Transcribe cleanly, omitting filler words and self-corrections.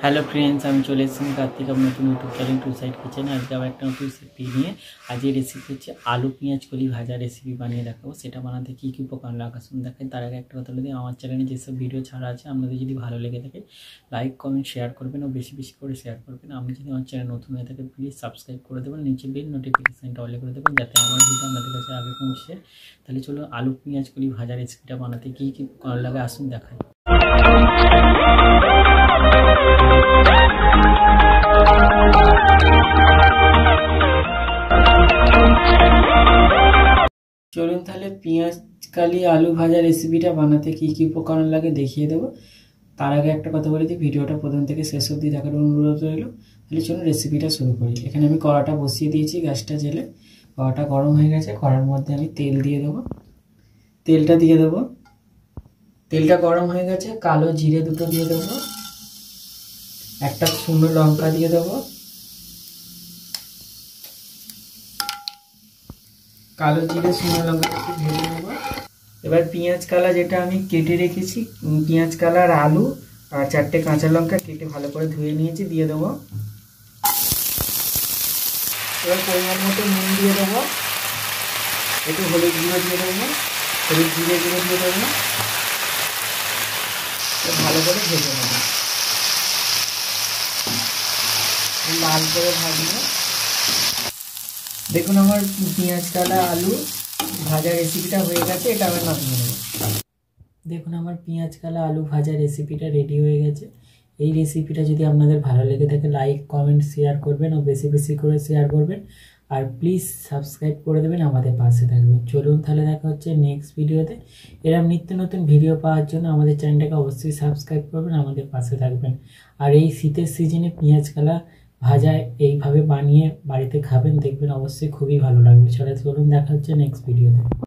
Hello friends, আমি চলে এসেছি কার্তিক আমার নতুন YouTube channel to side kitchen. আজকে আবার একটা নতুন রেসিপি নিয়ে আজকের রেসিপি হচ্ছে আলু পেঁয়াজ কলি ভাজা রেসিপি বানিয়ে দেখাবো। সেটা বানাতে কী কী উপকরণ লাগা শুনে দেখাই। তার আগে একটা কথা বলে দিই, আমার চ্যানেলে যেসব ভিডিও ছাড়া আছে আপনাদের যদি ভালো লেগে থাকে লাইক কমেন্ট শেয়ার করবেন ও বেশি বেশি করে শেয়ার করবেন। আপনি যদি আমার চ্যানেল নতুন হয়ে থাকে প্লিজ সাবস্ক্রাইব করে দেবেন, নিচে বেল নোটিফিকেশানটা অল করে দেবেন যাতে আমার ভিডিও আপনাদের কাছে আগে পৌঁছে। তাহলে চলো আলু পেঁয়াজ কলি ভাজা রেসিপিটা বানাতে কী কী উপকরণ লাগে আসুন দেখাই। চলুন তাহলে পেঁয়াজ কালি আলু ভাজা রেসিপিটা বানাতে কী কী উপকরণ লাগে দেখিয়ে দেবো। তার আগে একটা কথা বলে দিই, ভিডিওটা প্রথম থেকে শেষ অবধি দেখার অনুরোধ রইল। তাহলে চলুন রেসিপিটা শুরু করি। এখানে আমি কড়াটা বসিয়ে দিয়েছি, গ্যাসটা জেলে। কড়াটা গরম হয়ে গেছে, কড়ার মধ্যে আমি তেল দিয়ে দেবো। তেলটা দিয়ে দেবো, তেলটা গরম হয়ে গেছে। কালো জিরে দুটো দিয়ে দেবো, একটা শুকনো লঙ্কা দিয়ে দেবো, কালো জিরে শুকনো লঙ্কা একটু ভেজে নেবো। এবার পেঁয়াজ কালা যেটা আমি কেটে রেখেছি, পেঁয়াজ কালা আর আলু আর 4টে কাঁচা লঙ্কা কেটে ভালো করে ধুয়ে নিয়েছি দিয়ে দেবো। এবার পরিমাণ মতো নুন দিয়ে দেবো, একটু হলুদ গুঁড়ো দিয়ে দেবো, হলুদ জিরে গুঁড়ো দিয়ে দেবো। ভালো করে ভেজে নেবো, লাল করে ভাজবো। দেখুন আমার পেঁয়াজ কালা আলু ভাজা রেসিপিটা হয়ে গেছে, এটা আমি নামিয়ে নেব। দেখুন আমার পেঁয়াজ কালা আলু ভাজা রেসিপিটা রেডি হয়ে গেছে। এই রেসিপিটা যদি আপনাদের ভালো লেগে থাকে লাইক কমেন্ট শেয়ার করবেন ও বেশি বেশি করে শেয়ার করবেন, আর প্লিজ সাবস্ক্রাইব করে দেবেন, আমাদের পাশে থাকবেন। চলুন তাহলে দেখা হচ্ছে নেক্সট ভিডিওতে। এরকম নিত্য নতুন ভিডিও পাওয়ার জন্য আমাদের চ্যানেলটাকে অবশ্যই সাবস্ক্রাইব করবেন, আমাদের পাশে থাকবেন। আর এই শীতের সিজনে পেঁয়াজ কালা ভাজা এইভাবে বানিয়ে বাড়িতে খাবেন, দেখবেন অবশ্যই খুবই ভালো লাগবে। চলুন দেখা হচ্ছে নেক্সট ভিডিওতে।